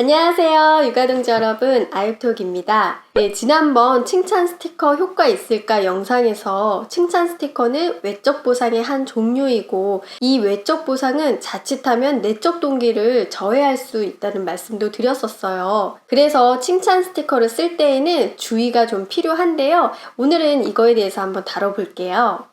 안녕하세요, 육아동지 여러분, 아유톡입니다. 네, 지난번 칭찬 스티커 효과 있을까 영상에서 칭찬 스티커는 외적 보상의 한 종류이고, 이 외적 보상은 자칫하면 내적 동기를 저해할 수 있다는 말씀도 드렸었어요. 그래서 칭찬 스티커를 쓸 때에는 주의가 좀 필요한데요. 오늘은 이거에 대해서 한번 다뤄볼게요.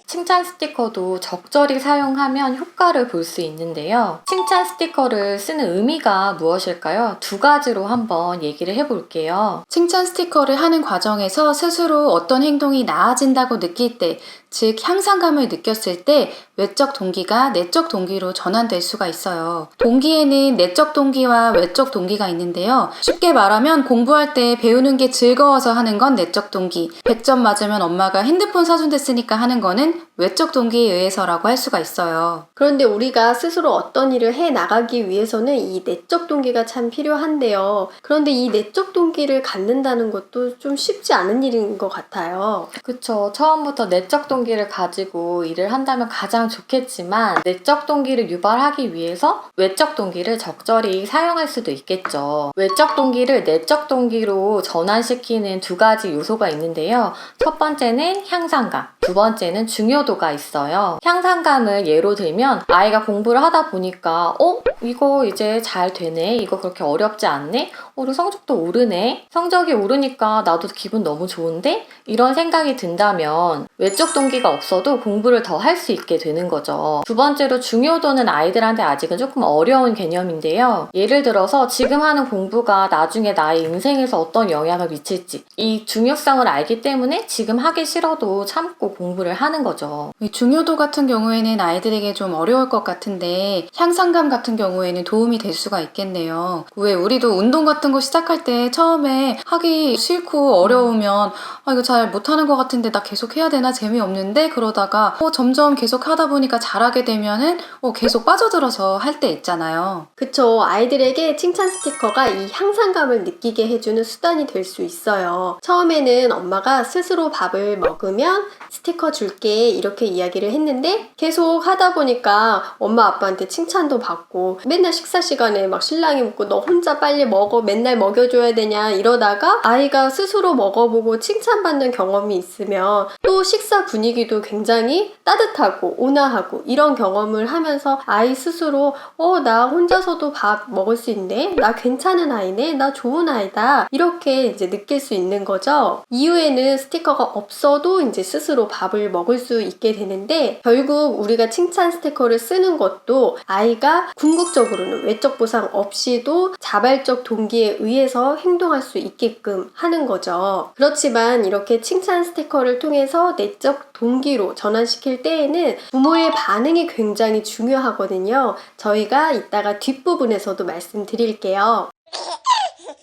칭찬 스티커도 적절히 사용하면 효과를 볼 수 있는데요. 칭찬 스티커를 쓰는 의미가 무엇일까요? 두 가지로 한번 얘기를 해볼게요. 칭찬 스티커를 하는 과정에서 스스로 어떤 행동이 나아진다고 느낄 때, 즉 향상감을 느꼈을 때 외적 동기가 내적 동기로 전환될 수가 있어요. 동기에는 내적 동기와 외적 동기가 있는데요. 쉽게 말하면 공부할 때 배우는 게 즐거워서 하는 건 내적 동기, 100점 맞으면 엄마가 핸드폰 사준댔으니까 하는 거는 외적 동기에 의해서라고 할 수가 있어요. 그런데 우리가 스스로 어떤 일을 해 나가기 위해서는 이 내적 동기가 참 필요한데요. 그런데 이 내적 동기를 갖는다는 것도 좀 쉽지 않은 일인 것 같아요. 그쵸. 처음부터 내적 동기를 가지고 일을 한다면 가장 좋겠지만 내적 동기를 유발하기 위해서 외적 동기를 적절히 사용할 수도 있겠죠. 외적 동기를 내적 동기로 전환시키는 두 가지 요소가 있는데요. 첫 번째는 향상감, 두 번째는 중요도가 있어요. 향상감을 예로 들면 아이가 공부를 하다 보니까 이거 이제 잘 되네, 이거 그렇게 어렵지 않네, 우리 성적도 오르네, 성적이 오르니까 나도 기분 너무 좋은데, 이런 생각이 든다면 외적 동기가 없어도 공부를 더 할 수 있게 되는 거죠. 두 번째로 중요도는 아이들한테 아직은 조금 어려운 개념인데요. 예를 들어서 지금 하는 공부가 나중에 나의 인생에서 어떤 영향을 미칠지, 이 중요성을 알기 때문에 지금 하기 싫어도 참고 공부를 하는 거죠. 이 중요도 같은 경우에는 아이들에게 좀 어려울 것 같은데 향상감 같은 경우에는 도움이 될 수가 있겠네요. 왜 우리도 운동 같은 거 시작할 때 처음에 하기 싫고 어려우면 이거 잘 못하는 것 같은데 나 계속 해야 되나, 재미없는데, 그러다가 점점 계속 하다 보니까 잘하게 되면은 계속 빠져들어서 할 때 있잖아요. 그쵸. 아이들에게 칭찬 스티커가 이 향상감을 느끼게 해주는 수단이 될 수 있어요. 처음에는 엄마가 스스로 밥을 먹으면 스티커 줄게 이렇게 이야기를 했는데 계속 하다 보니까 엄마 아빠한테 칭찬도 받고 맨날 식사 시간에 막 신랑이 묻고 너 혼자 빨리 먹어, 맨날 먹여줘야 되냐 이러다가 아이가 스스로 먹어보고 칭찬받는 경험이 있으면 또 식사 분위기도 굉장히 따뜻하고 온화하고 이런 경험을 하면서 아이 스스로 나 혼자서도 밥 먹을 수 있네, 나 괜찮은 아이네, 나 좋은 아이다 이렇게 이제 느낄 수 있는 거죠. 이후에는 스티커가 없어도 이제 스스로 밥을 먹을 수 있게 되는데, 결국 우리가 칭찬 스티커를 쓰는 것도 아이가 궁극적으로는 외적 보상 없이도 자발적 동기에 의해서 행동할 수 있게끔 하는 거죠. 그렇지만 이렇게 칭찬 스티커를 통해서 내적 동기로 전환시킬 때에는 부모의 반응이 굉장히 중요하거든요. 저희가 이따가 뒷부분에서도 말씀드릴게요.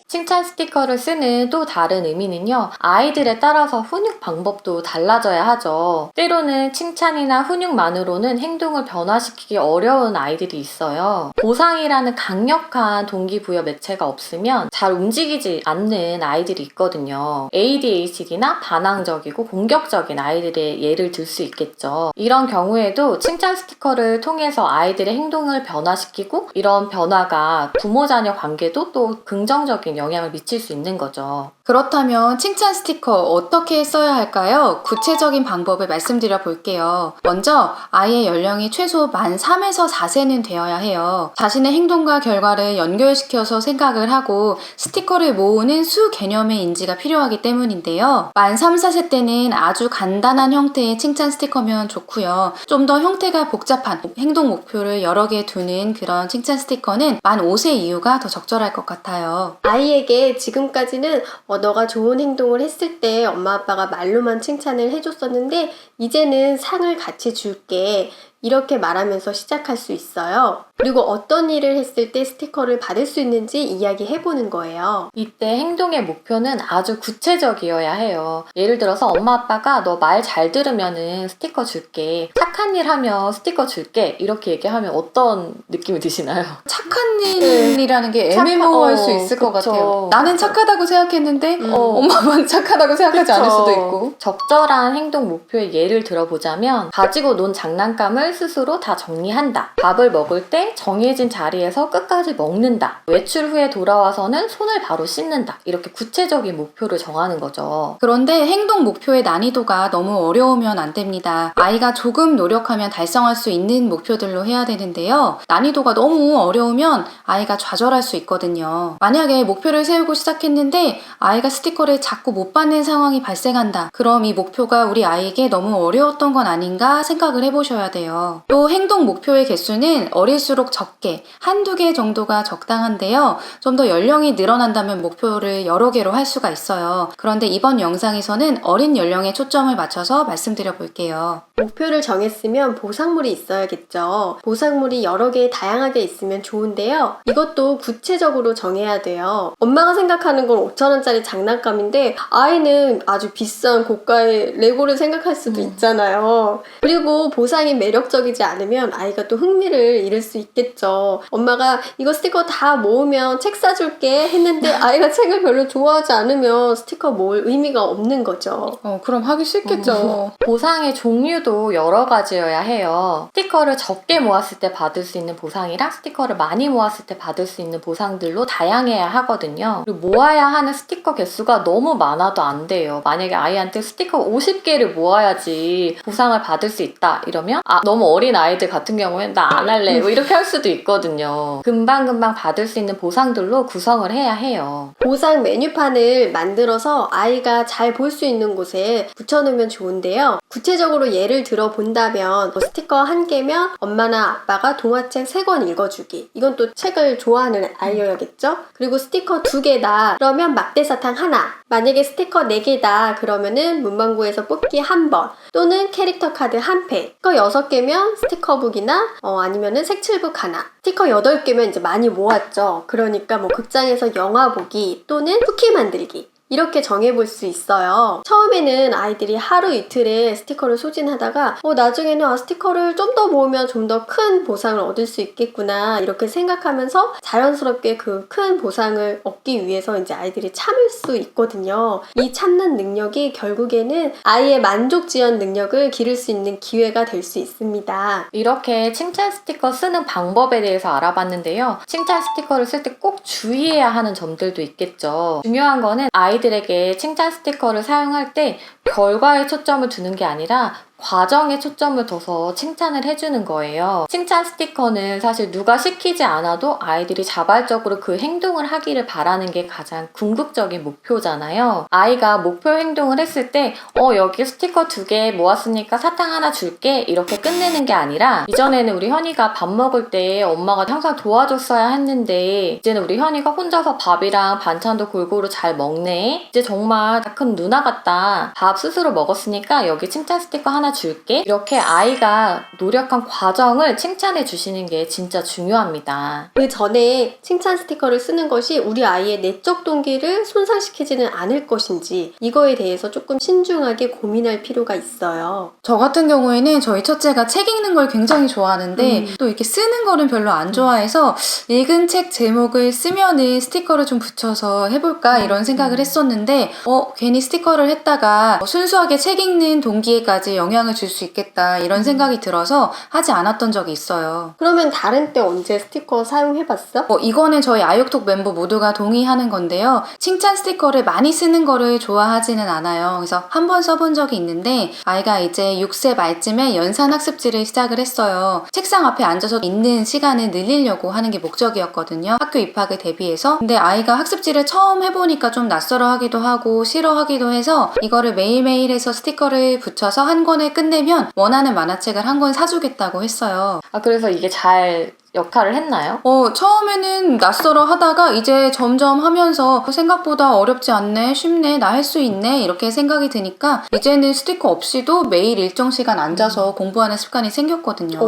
칭찬 스티커를 쓰는 또 다른 의미는요, 아이들에 따라서 훈육 방법도 달라져야 하죠. 때로는 칭찬이나 훈육만으로는 행동을 변화시키기 어려운 아이들이 있어요. 보상이라는 강력한 동기부여 매체가 없으면 잘 움직이지 않는 아이들이 있거든요. ADHD나 반항적이고 공격적인 아이들의 예를 들 수 있겠죠. 이런 경우에도 칭찬 스티커를 통해서 아이들의 행동을 변화시키고, 이런 변화가 부모 자녀 관계도 또 긍정적인 영향을 미칠 수 있는 거죠. 그렇다면 칭찬 스티커 어떻게 써야 할까요? 구체적인 방법을 말씀드려 볼게요. 먼저 아이의 연령이 최소 만 3에서 4세는 되어야 해요. 자신의 행동과 결과를 연결시켜서 생각을 하고 스티커를 모으는 수 개념의 인지가 필요하기 때문인데요. 만 3, 4세 때는 아주 간단한 형태의 칭찬 스티커면 좋고요. 좀 더 형태가 복잡한 행동 목표를 여러 개 두는 그런 칭찬 스티커는 만 5세 이후가 더 적절할 것 같아요. 아이에게 지금까지는 너가 좋은 행동을 했을 때 엄마 아빠가 말로만 칭찬을 해줬었는데 이제는 상을 같이 줄게 이렇게 말하면서 시작할 수 있어요. 그리고 어떤 일을 했을 때 스티커를 받을 수 있는지 이야기해보는 거예요. 이때 행동의 목표는 아주 구체적이어야 해요. 예를 들어서 엄마 아빠가 너 말 잘 들으면은 스티커 줄게, 착한 일 하면 스티커 줄게 이렇게 얘기하면 어떤 느낌이 드시나요? 착한 일이라는 게 애매모호할 수 있을 것 그쵸. 같아요. 나는 착하다고 생각했는데 엄마만 착하다고 생각하지 않을 수도 있고. 적절한 행동 목표의 예를 들어보자면, 가지고 논 장난감을 스스로 다 정리한다. 밥을 먹을 때 정해진 자리에서 끝까지 먹는다. 외출 후에 돌아와서는 손을 바로 씻는다. 이렇게 구체적인 목표를 정하는 거죠. 그런데 행동 목표의 난이도가 너무 어려우면 안 됩니다. 아이가 조금 노력하면 달성할 수 있는 목표들로 해야 되는데요. 난이도가 너무 어려우면 아이가 좌절할 수 있거든요. 만약에 목표를 세우고 시작했는데 아이가 스티커를 자꾸 못 받는 상황이 발생한다. 그럼 이 목표가 우리 아이에게 너무 어려웠던 건 아닌가 생각을 해보셔야 돼요. 또 행동 목표의 개수는 어릴수록 적게, 한두 개 정도가 적당한데요. 좀 더 연령이 늘어난다면 목표를 여러 개로 할 수가 있어요. 그런데 이번 영상에서는 어린 연령에 초점을 맞춰서 말씀드려 볼게요. 목표를 정했으면 보상물이 있어야겠죠. 보상물이 여러 개 다양하게 있으면 좋은데요. 이것도 구체적으로 정해야 돼요. 엄마가 생각하는 건 5,000원짜리 장난감인데 아이는 아주 비싼 고가의 레고를 생각할 수도 있잖아요. 그리고 보상이 매력적이지 않으면 아이가 또 흥미를 잃을 수 있겠죠. 엄마가 이거 스티커 다 모으면 책 사줄게 했는데 아이가 책을 별로 좋아하지 않으면 스티커 모을 의미가 없는 거죠. 그럼 하기 싫겠죠. 보상의 종류도 여러 가지여야 해요. 스티커를 적게 모았을 때 받을 수 있는 보상이랑 스티커를 많이 모았을 때 받을 수 있는 보상들로 다양해야 하거든요. 그리고 모아야 하는 스티커 개수가 너무 많아도 안 돼요. 만약에 아이한테 스티커 50개를 모아야지 보상을 받을 수 있다 이러면 너무 어린 아이들 같은 경우에는 나 안 할래 뭐 이렇게 할 수도 있거든요. 금방금방 받을 수 있는 보상들로 구성을 해야 해요. 보상 메뉴판을 만들어서 아이가 잘 볼 수 있는 곳에 붙여놓으면 좋은데요. 구체적으로 예를 들어 본다면 스티커 1개면 엄마나 아빠가 동화책 3권 읽어주기. 이건 또 책을 좋아하는 아이여야겠죠? 그리고 스티커 2개다. 그러면 막대사탕 하나. 만약에 스티커 4개다. 그러면은 문방구에서 뽑기 1번. 또는 캐릭터 카드 1팩. 스티커 6개면 스티커북이나 아니면은 색칠북 하나. 스티커 8개면 이제 많이 모았죠. 그러니까 뭐 극장에서 영화 보기 또는 쿠키 만들기. 이렇게 정해볼 수 있어요. 처음에는 아이들이 하루 이틀에 스티커를 소진하다가 나중에는 스티커를 좀 더 모으면 좀 더 큰 보상을 얻을 수 있겠구나 이렇게 생각하면서 자연스럽게 그 큰 보상을 얻기 위해서 이제 아이들이 참을 수 있거든요. 이 참는 능력이 결국에는 아이의 만족 지연 능력을 기를 수 있는 기회가 될 수 있습니다. 이렇게 칭찬 스티커 쓰는 방법에 대해서 알아봤는데요. 칭찬 스티커를 쓸 때 꼭 주의해야 하는 점들도 있겠죠. 중요한 거는 아이들에게 칭찬 스티커를 사용할 때 결과에 초점을 두는 게 아니라 과정에 초점을 둬서 칭찬을 해주는 거예요. 칭찬 스티커는 사실 누가 시키지 않아도 아이들이 자발적으로 그 행동을 하기를 바라는 게 가장 궁극적인 목표잖아요. 아이가 목표 행동을 했을 때 여기 스티커 2개 모았으니까 사탕 하나 줄게 이렇게 끝내는 게 아니라 이전에는 우리 현이가 밥 먹을 때 엄마가 항상 도와줬어야 했는데 이제는 우리 현이가 혼자서 밥이랑 반찬도 골고루 잘 먹네. 이제 정말 다 큰 누나 같다. 밥 스스로 먹었으니까 여기 칭찬 스티커 하나 줄게. 이렇게 아이가 노력한 과정을 칭찬해 주시는 게 진짜 중요합니다. 그 전에 칭찬 스티커를 쓰는 것이 우리 아이의 내적 동기를 손상시키지는 않을 것인지 이거에 대해서 조금 신중하게 고민할 필요가 있어요. 저 같은 경우에는 저희 첫째가 책 읽는 걸 굉장히 좋아하는데 또 이렇게 쓰는 거는 별로 안 좋아해서 읽은 책 제목을 쓰면은 스티커를 좀 붙여서 해볼까 이런 생각을 했었는데 괜히 스티커를 했다가 순수하게 책 읽는 동기에까지 영향을 줄 수 있겠다 이런 생각이 들어서 하지 않았던 적이 있어요. 그러면 다른 때 언제 스티커 사용해봤어? 이거는 저희 아육톡 멤버 모두가 동의하는 건데요. 칭찬 스티커를 많이 쓰는 거를 좋아하지는 않아요. 그래서 한 번 써본 적이 있는데 아이가 이제 6세 말쯤에 연산 학습지를 시작을 했어요. 책상 앞에 앉아서 있는 시간을 늘리려고 하는 게 목적이었거든요. 학교 입학을 대비해서. 근데 아이가 학습지를 처음 해보니까 좀 낯설어 하기도 하고 싫어하기도 해서 이거를 매일매일 해서 스티커를 붙여서 한 권을 끝내면 원하는 만화책을 한 권 사주겠다고 했어요. 그래서 이게 잘 역할을 했나요? 처음에는 낯설어 하다가 이제 점점 하면서 생각보다 어렵지 않네, 쉽네, 나 할 수 있네 이렇게 생각이 드니까 이제는 스티커 없이도 매일 일정 시간 앉아서 공부하는 습관이 생겼거든요.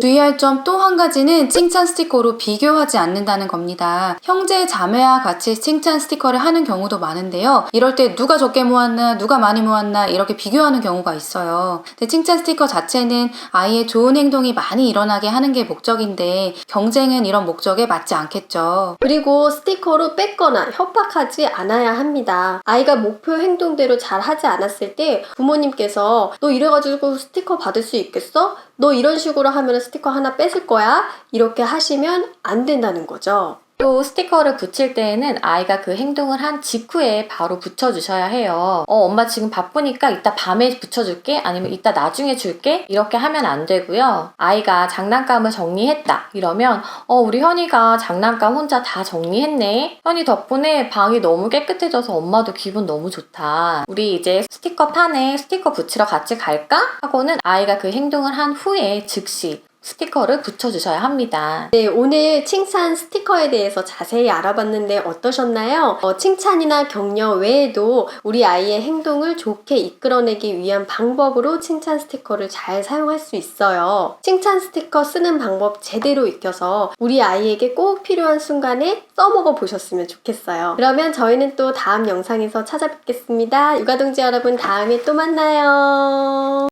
주의할 점 또 한 가지는 칭찬 스티커로 비교하지 않는다는 겁니다. 형제 자매와 같이 칭찬 스티커를 하는 경우도 많은데요. 이럴 때 누가 적게 모았나 누가 많이 모았나 이렇게 비교하는 경우가 있어요. 근데 칭찬 스티커 자체는 아이의 좋은 행동이 많이 일어나게 하는 게 목적인데 텐데 경쟁은 이런 목적에 맞지 않겠죠. 그리고 스티커로 뺏거나 협박하지 않아야 합니다. 아이가 목표 행동대로 잘 하지 않았을 때 부모님께서 너 이래가지고 스티커 받을 수 있겠어? 너 이런 식으로 하면 스티커 하나 뺏을 거야? 이렇게 하시면 안 된다는 거죠. 또 스티커를 붙일 때에는 아이가 그 행동을 한 직후에 바로 붙여주셔야 해요. 엄마 지금 바쁘니까 이따 밤에 붙여줄게, 아니면 이따 나중에 줄게, 이렇게 하면 안 되고요. 아이가 장난감을 정리했다 이러면 우리 현이가 장난감 혼자 다 정리했네, 현이 덕분에 방이 너무 깨끗해져서 엄마도 기분 너무 좋다, 우리 이제 스티커 판에 스티커 붙이러 같이 갈까? 하고는 아이가 그 행동을 한 후에 즉시 스티커를 붙여주셔야 합니다. 네, 오늘 칭찬 스티커에 대해서 자세히 알아봤는데 어떠셨나요? 칭찬이나 격려 외에도 우리 아이의 행동을 좋게 이끌어내기 위한 방법으로 칭찬 스티커를 잘 사용할 수 있어요. 칭찬 스티커 쓰는 방법 제대로 익혀서 우리 아이에게 꼭 필요한 순간에 써먹어 보셨으면 좋겠어요. 그러면 저희는 또 다음 영상에서 찾아뵙겠습니다. 육아동지 여러분, 다음에 또 만나요.